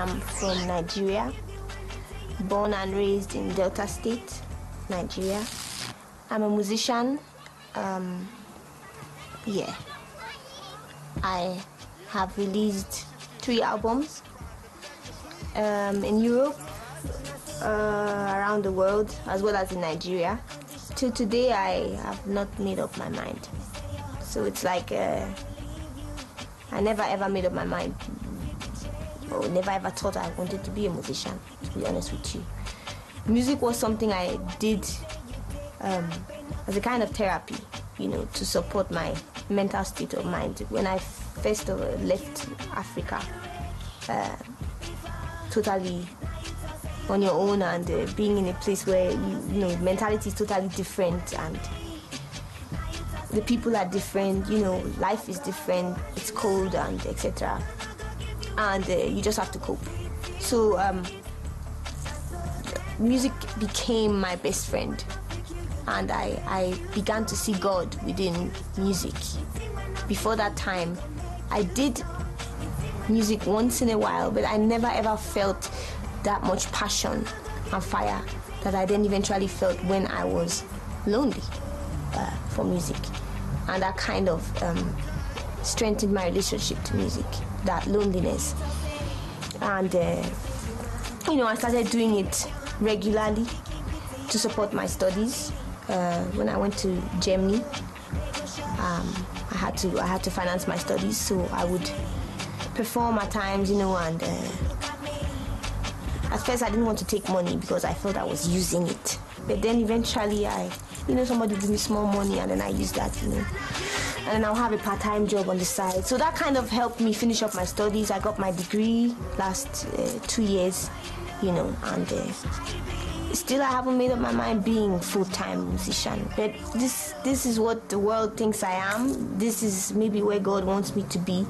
am from Nigeria, born and raised in Delta State, Nigeria. I'm a musician. Yeah. I have released 3 albums in Europe, around the world, as well as in Nigeria. Till today, I have not made up my mind. So it's like I never ever made up my mind, or never ever thought I wanted to be a musician, to be honest with you. Music was something I did as a kind of therapy, you know, to support my mental state of mind. When I first left Africa, totally on your own, and being in a place where you know mentality is totally different, and the people are different, you know, life is different, it's cold and etc. And you just have to cope. So music became my best friend, and I began to see God within music. Before that time, I did music once in a while, but I never ever felt that much passion and fire that I then eventually felt when I was lonely for music. And that kind of strengthened my relationship to music, that loneliness. And you know, I started doing it regularly to support my studies. When I went to Germany, I had to finance my studies, so I would perform at times, you know, and at first I didn't want to take money because I felt I was using it. But then eventually somebody give me small money, and then I use that, you know. And then I'll have a part-time job on the side. So that kind of helped me finish up my studies. I got my degree last 2 years, you know, and still I haven't made up my mind being full-time musician. But this is what the world thinks I am. This is maybe where God wants me to be.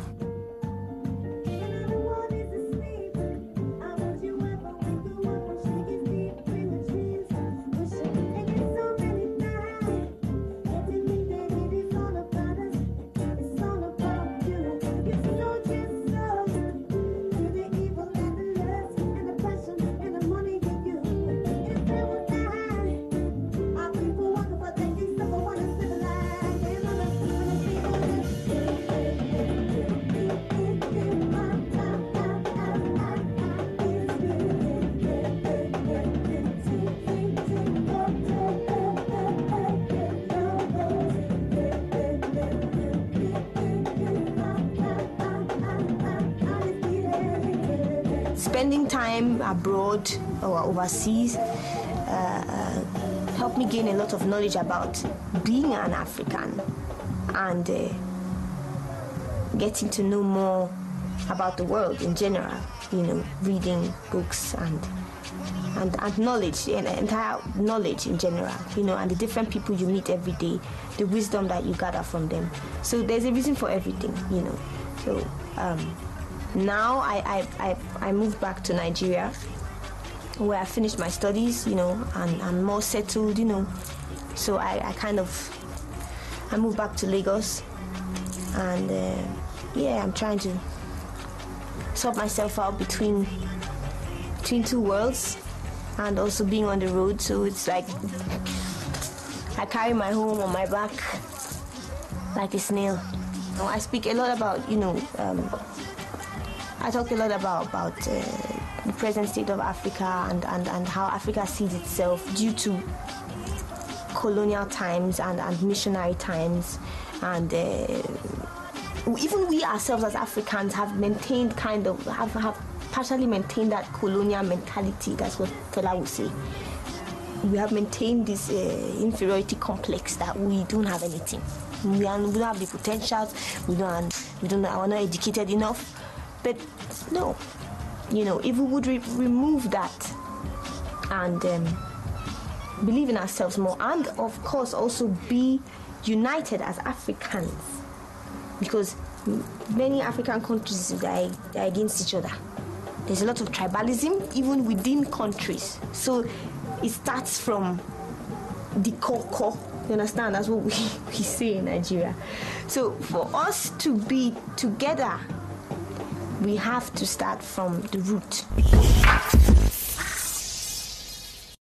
Spending time abroad or overseas helped me gain a lot of knowledge about being an African, and getting to know more about the world in general, you know, reading books and knowledge, and entire knowledge in general, you know, and the different people you meet every day, the wisdom that you gather from them. So there's a reason for everything, you know. So now I moved back to Nigeria, where I finished my studies, you know, and I'm more settled, you know. So I moved back to Lagos, and I'm trying to sort myself out between 2 worlds, and also being on the road. So it's like I carry my home on my back like a snail. I speak a lot about, you know, I talk a lot about the present state of Africa and how Africa sees itself due to colonial times and missionary times, and even we ourselves as Africans have maintained have partially maintained that colonial mentality. That's what Fela would say. We have maintained this inferiority complex that we don't have anything. We don't have the potentials. We are not educated enough. But no, you know, if we would remove that and believe in ourselves more, and of course also be united as Africans, because many African countries are against each other. There's a lot of tribalism even within countries. So it starts from the core. You understand? That's what we say in Nigeria. So for us to be together We have to start from the root.